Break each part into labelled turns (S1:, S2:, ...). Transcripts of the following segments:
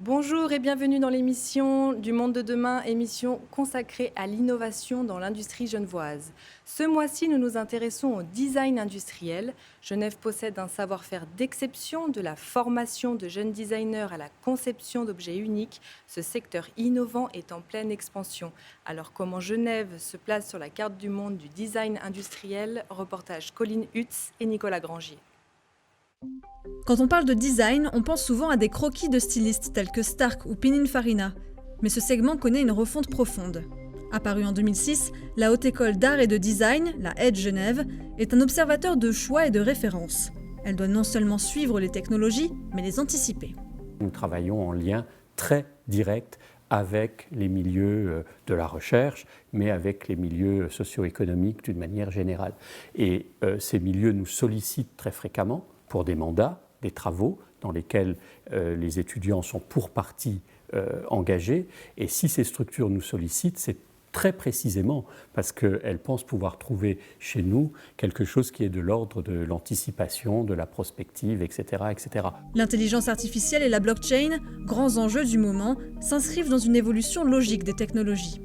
S1: Bonjour et bienvenue dans l'émission du Monde de demain, émission consacrée à l'innovation dans l'industrie genevoise. Ce mois-ci, nous nous intéressons au design industriel. Genève possède un savoir-faire d'exception, de la formation de jeunes designers à la conception d'objets uniques. Ce secteur innovant est en pleine expansion. Alors comment Genève se place sur la carte du monde du design industriel? Reportage Colline Hutz et Nicolas Grangier.
S2: Quand on parle de design, on pense souvent à des croquis de stylistes tels que Stark ou Pininfarina. Mais ce segment connaît une refonte profonde. Apparue en 2006, la Haute École d'Art et de Design, la HED Genève, est un observateur de choix et de référence. Elle doit non seulement suivre les technologies, mais les anticiper.
S3: Nous travaillons en lien très direct avec les milieux de la recherche, mais avec les milieux socio-économiques d'une manière générale. Et ces milieux nous sollicitent très fréquemment pour des mandats, des travaux dans lesquels les étudiants sont pour partie engagés. Et si ces structures nous sollicitent, c'est très précisément parce qu'elles pensent pouvoir trouver chez nous quelque chose qui est de l'ordre de l'anticipation, de la prospective, etc., etc.
S2: L'intelligence artificielle et la blockchain, grands enjeux du moment, s'inscrivent dans une évolution logique des technologies.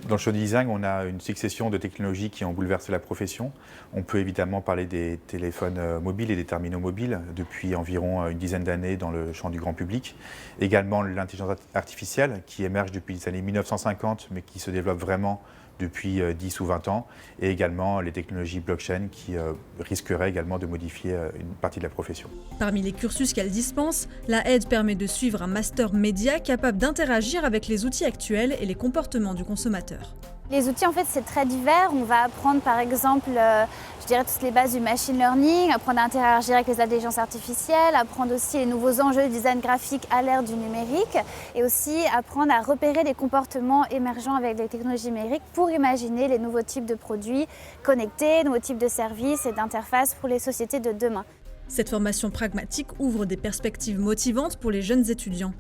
S4: Dans le show design, on a une succession de technologies qui ont bouleversé la profession. On peut évidemment parler des téléphones mobiles et des terminaux mobiles depuis environ une dizaine d'années dans le champ du grand public. Également l'intelligence artificielle qui émerge depuis les années 1950 mais qui se développe vraiment depuis 10 ou 20 ans. Et également les technologies blockchain qui risqueraient également de modifier une partie de la profession.
S2: Parmi les cursus qu'elle dispense, la HED permet de suivre un master média capable d'interagir avec les outils actuels et les comportements du consommateur.
S5: Les outils, en fait, c'est très divers. On va apprendre, par exemple, je dirais toutes les bases du machine learning, apprendre à interagir avec les intelligences artificielles, apprendre aussi les nouveaux enjeux de design graphique à l'ère du numérique et aussi apprendre à repérer les comportements émergents avec les technologies numériques pour imaginer les nouveaux types de produits connectés, nouveaux types de services et d'interfaces pour les sociétés de demain.
S2: Cette formation pragmatique ouvre des perspectives motivantes pour les jeunes étudiants.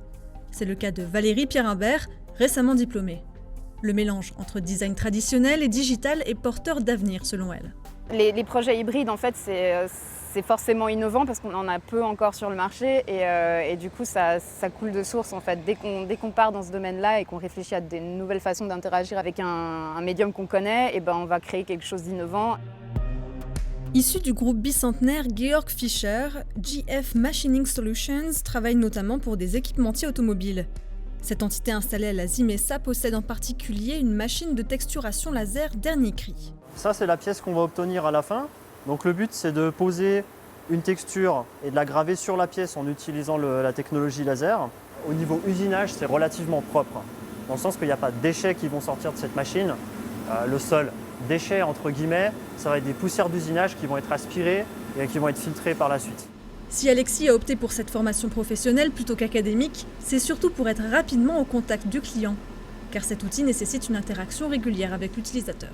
S2: C'est le cas de Valérie Pierrimbert, récemment diplômée. Le mélange entre design traditionnel et digital est porteur d'avenir selon elle.
S6: Les projets hybrides, en fait, c'est forcément innovant parce qu'on en a peu encore sur le marché et du coup, ça coule de source. En fait. Dès qu'on part dans ce domaine-là et qu'on réfléchit à des nouvelles façons d'interagir avec un médium qu'on connaît, et ben on va créer quelque chose d'innovant.
S2: Issu du groupe bicentenaire Georg Fischer, GF Machining Solutions travaille notamment pour des équipementiers automobiles. Cette entité installée à la Zimesa possède en particulier une machine de texturation laser dernier cri.
S7: Ça, c'est la pièce qu'on va obtenir à la fin. Donc le but, c'est de poser une texture et de la graver sur la pièce en utilisant la technologie laser. Au niveau usinage, c'est relativement propre, dans le sens qu'il n'y a pas de déchets qui vont sortir de cette machine. Le seul déchet, entre guillemets, ça va être des poussières d'usinage qui vont être aspirées et qui vont être filtrées par la suite.
S2: Si Alexis a opté pour cette formation professionnelle plutôt qu'académique, c'est surtout pour être rapidement au contact du client, car cet outil nécessite une interaction régulière avec l'utilisateur.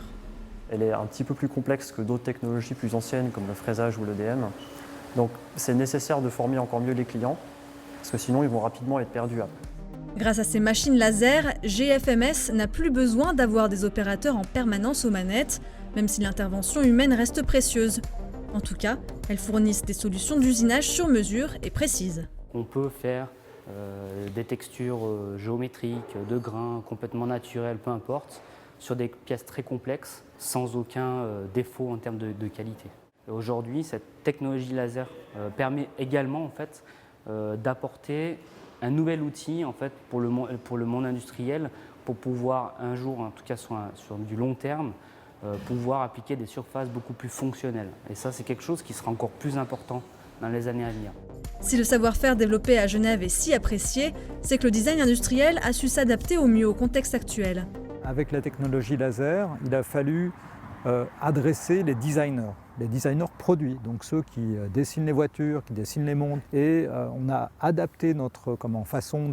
S7: Elle est un petit peu plus complexe que d'autres technologies plus anciennes comme le fraisage ou l'EDM. Donc c'est nécessaire de former encore mieux les clients, parce que sinon ils vont rapidement être perdus après.
S2: Grâce à ces machines laser, GFMS n'a plus besoin d'avoir des opérateurs en permanence aux manettes, même si l'intervention humaine reste précieuse. En tout cas, elles fournissent des solutions d'usinage sur mesure et précises.
S8: On peut faire des textures géométriques, de grains, complètement naturels, peu importe, sur des pièces très complexes, sans aucun défaut en termes de qualité. Aujourd'hui, cette technologie laser permet également en fait, d'apporter un nouvel outil en fait, pour le monde industriel, pour pouvoir un jour, en tout cas sur du long terme, pouvoir appliquer des surfaces beaucoup plus fonctionnelles. Et ça, c'est quelque chose qui sera encore plus important dans les années à venir.
S2: Si le savoir-faire développé à Genève est si apprécié, c'est que le design industriel a su s'adapter au mieux au contexte actuel.
S9: Avec la technologie laser, il a fallu adresser les designers produits, donc ceux qui dessinent les voitures, qui dessinent les montres. Et on a adapté notre façon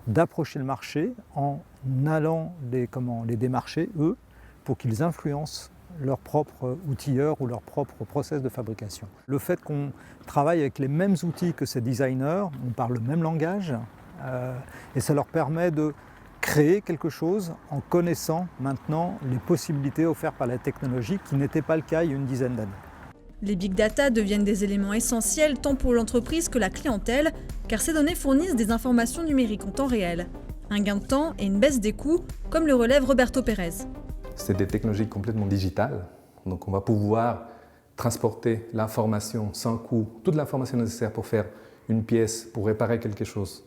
S9: d'approcher le marché en allant les démarcher, eux, pour qu'ils influencent leur propre outilleur ou leur propre process de fabrication. Le fait qu'on travaille avec les mêmes outils que ces designers, on parle le même langage, et ça leur permet de créer quelque chose en connaissant maintenant les possibilités offertes par la technologie qui n'était pas le cas il y a une dizaine d'années.
S2: Les big data deviennent des éléments essentiels tant pour l'entreprise que la clientèle, car ces données fournissent des informations numériques en temps réel. Un gain de temps et une baisse des coûts, comme le relève Roberto Pérez.
S10: C'est des technologies complètement digitales, donc on va pouvoir transporter l'information sans coût, toute l'information nécessaire pour faire une pièce, pour réparer quelque chose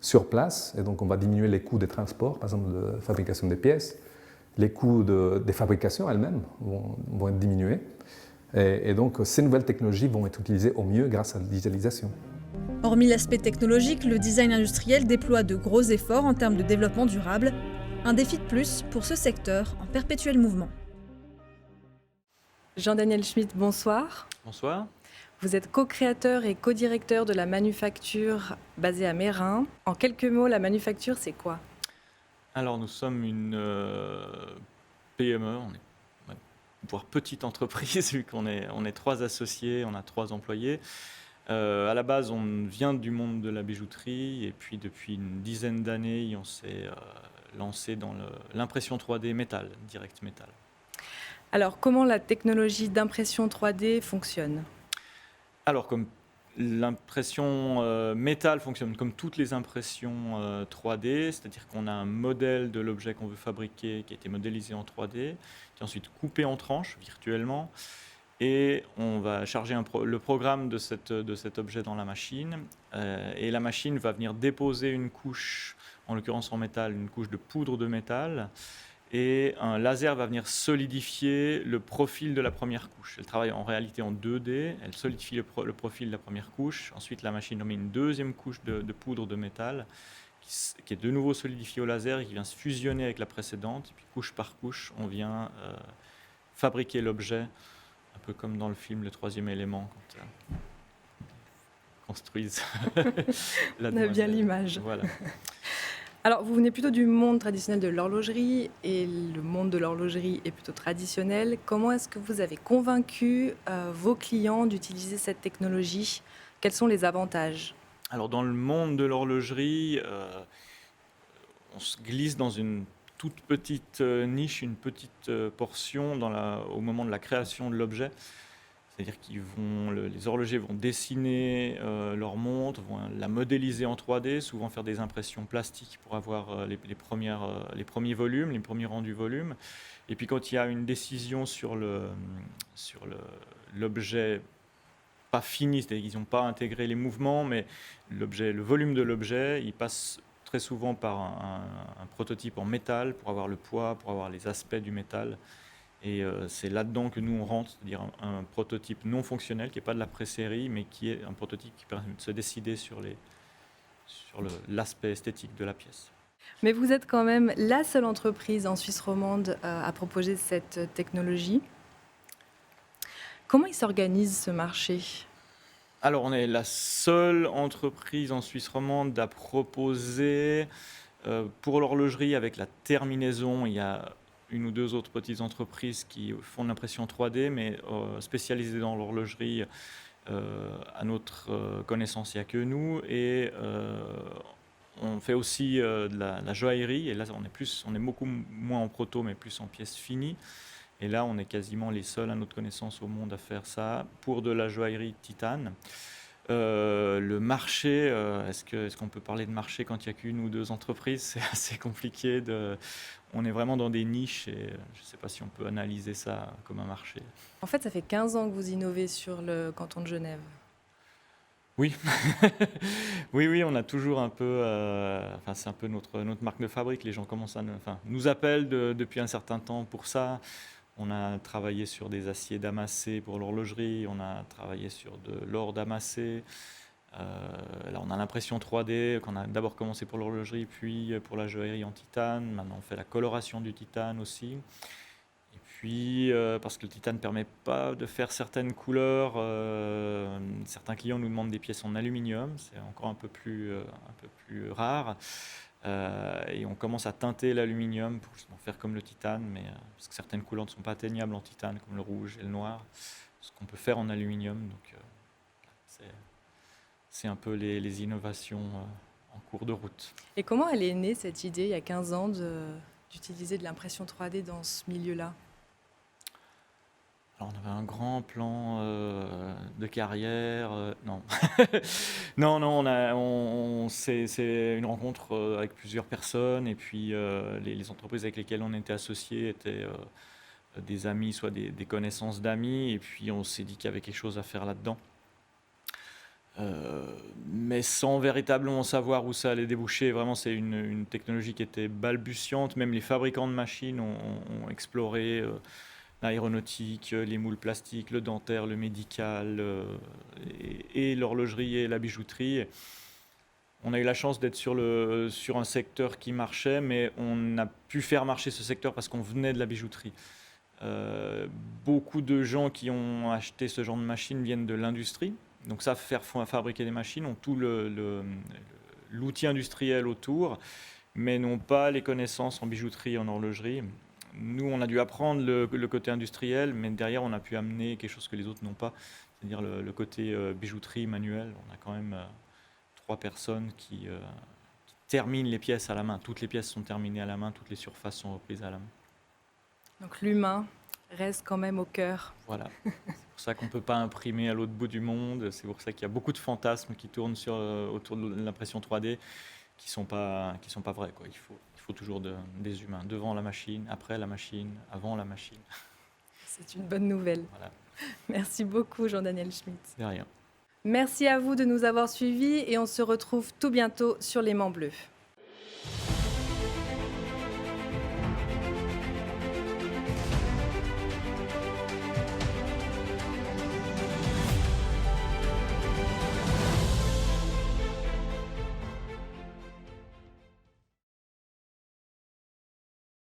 S10: sur place, et donc on va diminuer les coûts des transports, par exemple de fabrication des pièces, les coûts des fabrications elles-mêmes vont être diminués, et donc ces nouvelles technologies vont être utilisées au mieux grâce à la digitalisation.
S2: Hormis l'aspect technologique, le design industriel déploie de gros efforts en termes de développement durable, un défi de plus pour ce secteur en perpétuel mouvement.
S1: Jean-Daniel Schmitt, bonsoir.
S11: Bonsoir.
S1: Vous êtes co-créateur et co-directeur de la manufacture basée à Meyrin. En quelques mots, la manufacture, c'est quoi?
S11: Alors, nous sommes une PME, voire petite entreprise, vu qu'on est 3 associés, on a 3 employés. À la base, on vient du monde de la bijouterie, et puis depuis une dizaine d'années, on s'est lancé dans l'impression 3D métal, direct métal.
S1: Alors, comment la technologie d'impression 3D fonctionne?
S11: Alors, comme l'impression métal fonctionne comme toutes les impressions 3D, c'est-à-dire qu'on a un modèle de l'objet qu'on veut fabriquer qui a été modélisé en 3D, qui est ensuite coupé en tranches virtuellement, et on va charger le programme de cet objet dans la machine, et la machine va venir déposer une couche, en l'occurrence en métal, une couche de poudre de métal, et un laser va venir solidifier le profil de la première couche. Elle travaille en réalité en 2D, elle solidifie le profil de la première couche, ensuite la machine met une deuxième couche de poudre de métal qui est de nouveau solidifiée au laser et qui vient se fusionner avec la précédente, et puis couche par couche, on vient fabriquer l'objet, un peu comme dans le film Le Troisième élément, quand construisent la
S1: On a bien l'image.
S11: Voilà.
S1: Alors, vous venez plutôt du monde traditionnel de l'horlogerie, et le monde de l'horlogerie est plutôt traditionnel. Comment est-ce que vous avez convaincu vos clients d'utiliser cette technologie? Quels sont les avantages?
S11: Alors, dans le monde de l'horlogerie, on se glisse dans une toute petite niche, une petite portion au moment de la création de l'objet. C'est-à-dire que les horlogers vont dessiner leur montre, vont la modéliser en 3D, souvent faire des impressions plastiques pour avoir les premiers volumes, les premiers rendus volumes. Et puis quand il y a une décision sur l'objet pas fini, c'est-à-dire qu'ils n'ont pas intégré les mouvements, mais le volume de l'objet, il passe très souvent par un prototype en métal pour avoir le poids, pour avoir les aspects du métal. Et c'est là-dedans que nous on rentre, c'est-à-dire un prototype non fonctionnel qui n'est pas de la pré-série, mais qui est un prototype qui permet de se décider sur l'aspect esthétique de la pièce.
S1: Mais vous êtes quand même la seule entreprise en Suisse romande à proposer cette technologie. Comment il s'organise ce marché?
S11: Alors on est la seule entreprise en Suisse romande à proposer pour l'horlogerie avec la terminaison. Il y a une ou deux autres petites entreprises qui font de l'impression 3D, mais spécialisées dans l'horlogerie, à notre connaissance, il n'y a que nous. Et on fait aussi de la joaillerie, et là on est beaucoup moins en proto, mais plus en pièces finies. Et là, on est quasiment les seuls, à notre connaissance, au monde à faire ça, pour de la joaillerie titane. Le marché, est-ce qu'on peut parler de marché quand il n'y a qu'une ou deux entreprises? C'est assez compliqué. On est vraiment dans des niches, et je ne sais pas si on peut analyser ça comme un marché.
S1: En fait, ça fait 15 ans que vous innovez sur le canton de Genève.
S11: Oui, oui, on a toujours un peu, c'est un peu notre marque de fabrique. Les gens commencent nous appellent depuis un certain temps pour ça. On a travaillé sur des aciers damassés pour l'horlogerie, on a travaillé sur de l'or damassé. Là, on a l'impression 3D, qu'on a d'abord commencé pour l'horlogerie, puis pour la joaillerie en titane. Maintenant, on fait la coloration du titane aussi. Et puis, parce que le titane ne permet pas de faire certaines couleurs, certains clients nous demandent des pièces en aluminium, c'est encore un peu plus rare. Et on commence à teinter l'aluminium pour justement faire comme le titane, mais parce que certaines couleurs ne sont pas atteignables en titane, comme le rouge et le noir, ce qu'on peut faire en aluminium. Donc, c'est un peu les innovations en cours de route.
S1: Et comment elle est née, cette idée, il y a 15 ans, d'utiliser de l'impression 3D dans ce milieu-là?
S11: Alors, on avait un grand plan de carrière. Non, non, c'est une rencontre avec plusieurs personnes. Et puis, les entreprises avec lesquelles on était associés étaient des amis, soit des connaissances d'amis. Et puis, on s'est dit qu'il y avait quelque chose à faire là-dedans. Mais sans véritablement savoir où ça allait déboucher. Vraiment, c'est une technologie qui était balbutiante. Même les fabricants de machines ont exploré l'aéronautique, les moules plastiques, le dentaire, le médical, et l'horlogerie et la bijouterie. On a eu la chance d'être sur un secteur qui marchait, mais on a pu faire marcher ce secteur parce qu'on venait de la bijouterie. Beaucoup de gens qui ont acheté ce genre de machines viennent de l'industrie. Donc savent fabriquer des machines, ont tout l'outil industriel autour, mais n'ont pas les connaissances en bijouterie et en horlogerie. Nous, on a dû apprendre le côté industriel, mais derrière, on a pu amener quelque chose que les autres n'ont pas, c'est-à-dire le côté bijouterie manuelle. On a quand même 3 personnes qui terminent les pièces à la main. Toutes les pièces sont terminées à la main, toutes les surfaces sont reprises à la main.
S1: Donc l'humain reste quand même au cœur.
S11: Voilà. C'est pour ça qu'on ne peut pas imprimer à l'autre bout du monde. C'est pour ça qu'il y a beaucoup de fantasmes qui tournent autour de l'impression 3D qui sont pas vrais, quoi. Il faut toujours des humains devant la machine, après la machine, avant la machine.
S1: C'est une bonne nouvelle.
S11: Voilà.
S1: Merci beaucoup, Jean-Daniel Schmitt.
S11: De rien.
S1: Merci à vous de nous avoir suivis et on se retrouve tout bientôt sur l'Aimant Bleu.